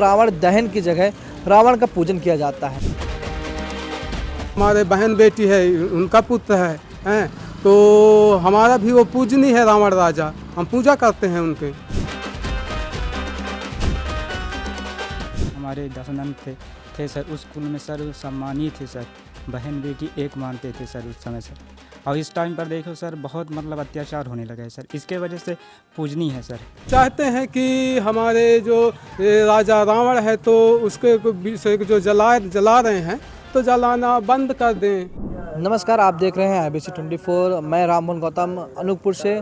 रावण दहन की जगह रावण का पूजन किया जाता है। हमारे बहन बेटी है, उनका पुत्र है, हैं तो हमारा भी वो पूजनी है रावण राजा, हम पूजा करते हैं उनके। हमारे 10 नंद थे सर, उस कुल में सर सम्मानित थे सर, बहन बेटी एक मानते थे सर उस समय सर। और इस टाइम पर देखो सर बहुत मतलब अत्याचार होने लगा है सर, इसके वजह से पूजनी है सर। चाहते हैं कि हमारे जो राजा रावण है तो उसके विषय जो जला रहे हैं तो जलाना बंद कर दें। नमस्कार, आप देख रहे हैं IBC 24। मैं राममोहन गौतम अनूपपुर से।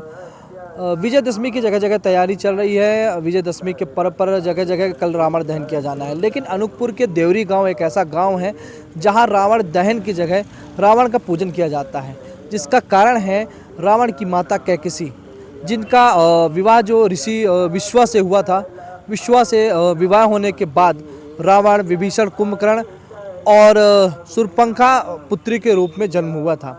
विजयदशमी की जगह जगह तैयारी चल रही है। विजयदशमी के पर्व पर जगह जगह कल रावण दहन किया जाना है, लेकिन अनूपपुर के देवरी गांव एक ऐसा गांव है जहां रावण दहन की जगह रावण का पूजन किया जाता है, जिसका कारण है रावण की माता कैकसी, जिनका विवाह जो ऋषि विश्वा से हुआ था। विश्वा से विवाह होने के बाद रावण, विभीषण, कुंभकर्ण और शूर्पणखा पुत्री के रूप में जन्म हुआ था।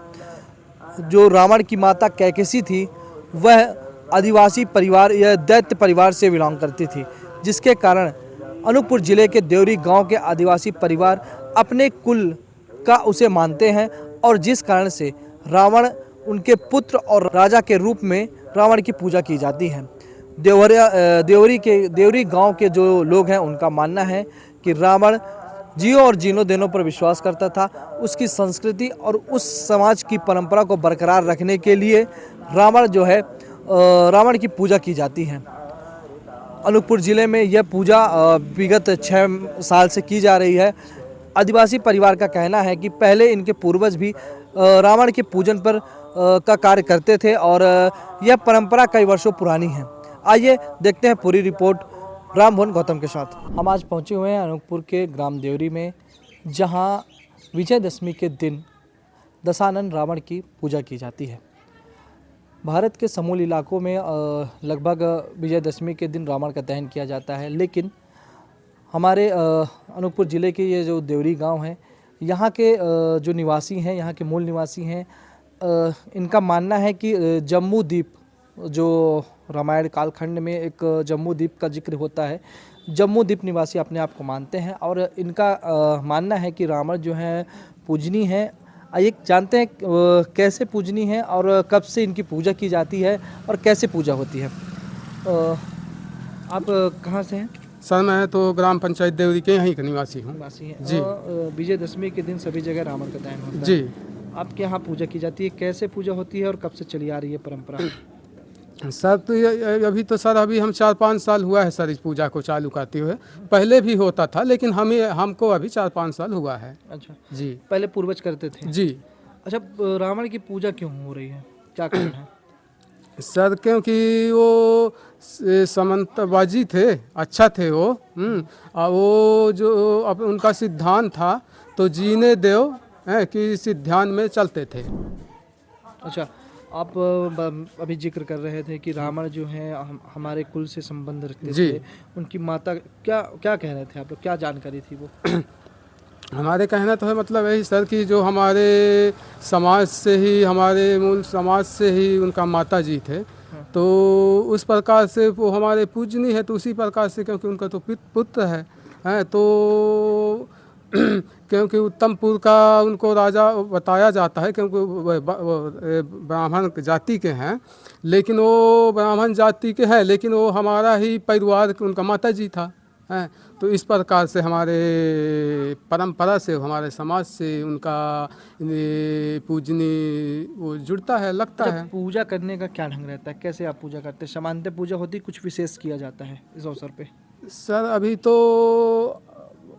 जो रावण की माता कैकसी थी वह आदिवासी परिवार या दैत्य परिवार से बिलोंग करती थी, जिसके कारण अनूपपुर जिले के देवरी गांव के आदिवासी परिवार अपने कुल का उसे मानते हैं और जिस कारण से रावण उनके पुत्र और राजा के रूप में रावण की पूजा की जाती है। देवरी गांव के जो लोग हैं उनका मानना है कि रावण जियो और जीनो देनों पर विश्वास करता था। उसकी संस्कृति और उस समाज की परंपरा को बरकरार रखने के लिए रावण की पूजा की जाती है। अनूपपुर ज़िले में यह पूजा विगत 6 साल से की जा रही है। आदिवासी परिवार का कहना है कि पहले इनके पूर्वज भी रावण के पूजन पर का कार्य करते थे और यह परंपरा कई वर्षों पुरानी है। आइए देखते हैं पूरी रिपोर्ट राममोहन गौतम के साथ। हम आज पहुंचे हुए हैं अनूपपुर के ग्राम देवरी में, जहां विजयदशमी के दिन दशानन रावण की पूजा की जाती है। भारत के समूल इलाकों में लगभग विजयदशमी के दिन रावण का दहन किया जाता है, लेकिन हमारे अनूपपुर ज़िले के ये जो देवरी गांव है, यहाँ के जो निवासी हैं, यहाँ के मूल निवासी हैं, इनका मानना है कि जम्बू द्वीप, जो रामायण कालखंड में एक जम्बू द्वीप का जिक्र होता है, जम्बू द्वीप निवासी अपने आप को मानते हैं और इनका मानना है कि रावण जो है पूजनी है। आइए जानते हैं कैसे पूजनी है और कब से इनकी पूजा की जाती है और कैसे पूजा होती है। आप कहाँ से हैं? सर मैं तो ग्राम पंचायत देवरी के यहीं का निवासी हूँ। निवासी हैं जी। विजयदशमी के दिन सभी जगह रावण का दहन होता है। जी। आपके यहाँ पूजा की जाती है, कैसे पूजा होती है और कब से चली आ रही है परंपरा? सर तो अभी हम 4-5 साल हुआ है सर इस पूजा को चालू करते हुए। पहले भी होता था लेकिन हमको अभी 4-5 साल हुआ है। अच्छा जी। पहले पूर्वज करते थे जी। अच्छा, रावण की पूजा क्यों हो रही है, क्या कारण है? सर क्योंकि वो सामंतबाजी थे, अच्छा थे वो। और वो जो अब उनका सिद्धांत था तो जीने दो कि सिद्धांत में चलते थे। अच्छा, आप अभी जिक्र कर रहे थे कि रावण जो है हमारे कुल से संबंध रखते थे। उनकी माता क्या कह रहे थे आप लोग, क्या जानकारी थी वो? हमारे कहना तो है मतलब यही सर कि जो हमारे समाज से ही, हमारे मूल समाज से ही उनका माता जी थे। तो उस प्रकार से वो हमारे पूजनी है, तो उसी प्रकार से क्योंकि उनका तो पुत्र है तो क्योंकि उत्तमपुर का उनको राजा बताया जाता है, क्योंकि वो ब्राह्मण जाति के हैं, लेकिन वो ब्राह्मण जाति के हैं लेकिन वो हमारा ही परिवार उनका माता जी था। हैं तो इस प्रकार से हमारे परंपरा से, हमारे समाज से उनका पूजनी वो जुड़ता है, लगता है। पूजा करने का क्या ढंग रहता है, कैसे आप पूजा करते हैं? सामान्य पूजा होती, कुछ विशेष किया जाता है इस अवसर पे? सर अभी तो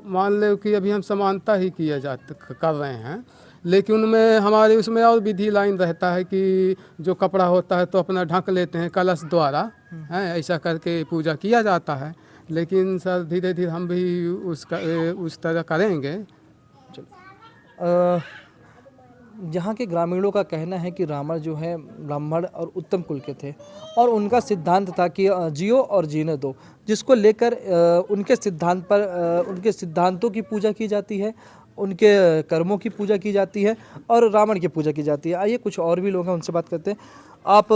मान लो कि अभी हम समानता ही कर रहे हैं, लेकिन उनमें हमारे उसमें और विधि लाइन रहता है कि जो कपड़ा होता है तो अपना ढक लेते हैं कलश द्वारा, हैं ऐसा करके पूजा किया जाता है। लेकिन सर धीरे धीरे हम भी उस तरह करेंगे। यहाँ के ग्रामीणों का कहना है कि रावण जो है ब्राह्मण और उत्तम कुल के थे और उनका सिद्धांत था कि जियो और जीने दो, जिसको लेकर उनके सिद्धांत पर उनके सिद्धांतों की पूजा की जाती है, उनके कर्मों की पूजा की जाती है और रावण की पूजा की जाती है। आइए कुछ और भी लोग हैं, उनसे बात करते हैं। आप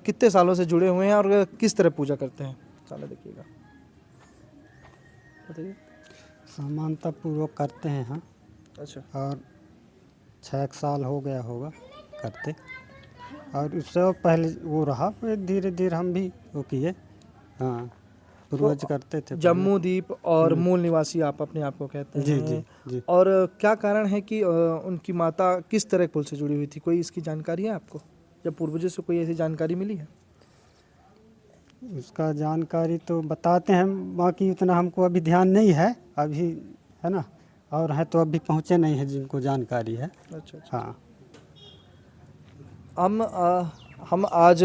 कितने सालों से जुड़े हुए हैं और किस तरह पूजा करते हैं? साला देखिएगा। बताइए। समानता पूर्वक करते हैं हाँ, अच्छा, और 6 साल हो गया होगा करते, और उससे और पहले वो रहा, फिर धीरे धीरे हम भी वो किए। हाँ, पूर्वज करते थे पहले। जम्मू द्वीप और मूल निवासी आप अपने आप को कहते जी हैं। जी जी। और क्या कारण है कि उनकी माता किस तरह कुल से जुड़ी हुई थी, कोई इसकी जानकारी है आपको, या पूर्वजों से कोई ऐसी जानकारी मिली है? उसका जानकारी तो बताते हैं, बाकी उतना हमको अभी ध्यान नहीं है अभी, है ना, और है तो अभी पहुँचे नहीं है जिनको जानकारी है। अच्छा अच्छा। हाँ। हम आज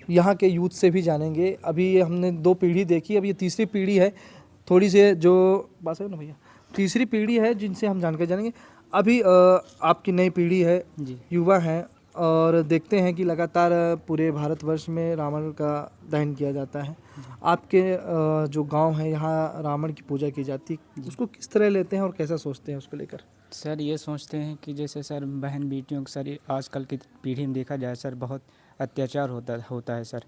यहाँ के यूथ से भी जानेंगे। अभी हमने 2 पीढ़ी देखी, अब ये तीसरी पीढ़ी है, थोड़ी से जो बात है ना भैया, तीसरी पीढ़ी है जिनसे हम जानकर जानेंगे। अभी आपकी नई पीढ़ी है, जी युवा हैं, और देखते हैं कि लगातार पूरे भारतवर्ष में रावण का दहन किया जाता है। आपके जो गांव है यहाँ रावण की पूजा की जाती है, उसको किस तरह लेते हैं और कैसा सोचते हैं उसको लेकर? सर, ये सोचते हैं कि जैसे सर बहन बेटियों के सर आजकल की पीढ़ी में देखा जाए सर बहुत अत्याचार होता है सर।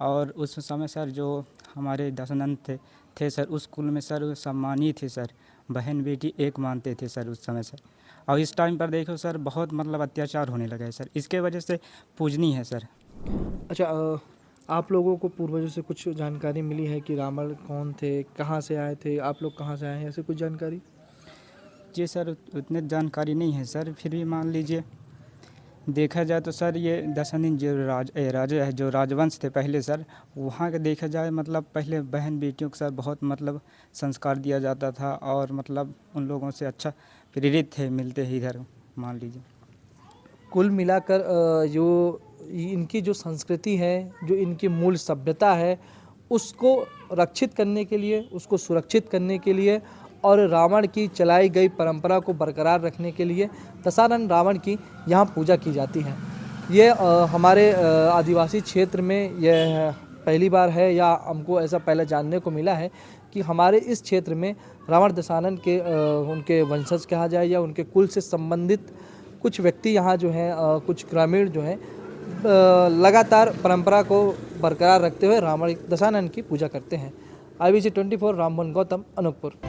और उस समय सर जो हमारे दशनंद थे सर, उस कुल में सर सम्मानी थे सर, बहन बेटी एक मानते थे सर उस समय सर। और इस टाइम पर देखो सर बहुत मतलब अत्याचार होने लगा है सर, इसके वजह से पूजनीय है सर। अच्छा, आप लोगों को पूर्वजों से कुछ जानकारी मिली है कि रावण कौन थे, कहाँ से आए थे, आप लोग कहाँ से आए हैं, ऐसे कुछ जानकारी? जी सर, उतने जानकारी नहीं है सर, फिर भी मान लीजिए देखा जाए तो सर ये दशरथ जो राजा है, जो राजवंश थे पहले सर, वहाँ का देखा जाए मतलब पहले बहन बेटियों को सर बहुत मतलब संस्कार दिया जाता था, और मतलब उन लोगों से अच्छा प्रेरित थे मिलते ही इधर मान लीजिए। कुल मिलाकर जो इनकी जो संस्कृति है, जो इनकी मूल सभ्यता है, उसको रक्षित करने के लिए, उसको सुरक्षित करने के लिए और रावण की चलाई गई परंपरा को बरकरार रखने के लिए दशानन रावण की यहाँ पूजा की जाती है। ये हमारे आदिवासी क्षेत्र में यह पहली बार है, या हमको ऐसा पहले जानने को मिला है कि हमारे इस क्षेत्र में रावण दशानन के उनके वंशज कहा जाए या उनके कुल से संबंधित कुछ व्यक्ति यहाँ जो हैं, कुछ ग्रामीण जो हैं, लगातार परंपरा को बरकरार रखते हुए रावण दशानन की पूजा करते हैं। IBC 24 रामबन गौतम, अनूपपुर।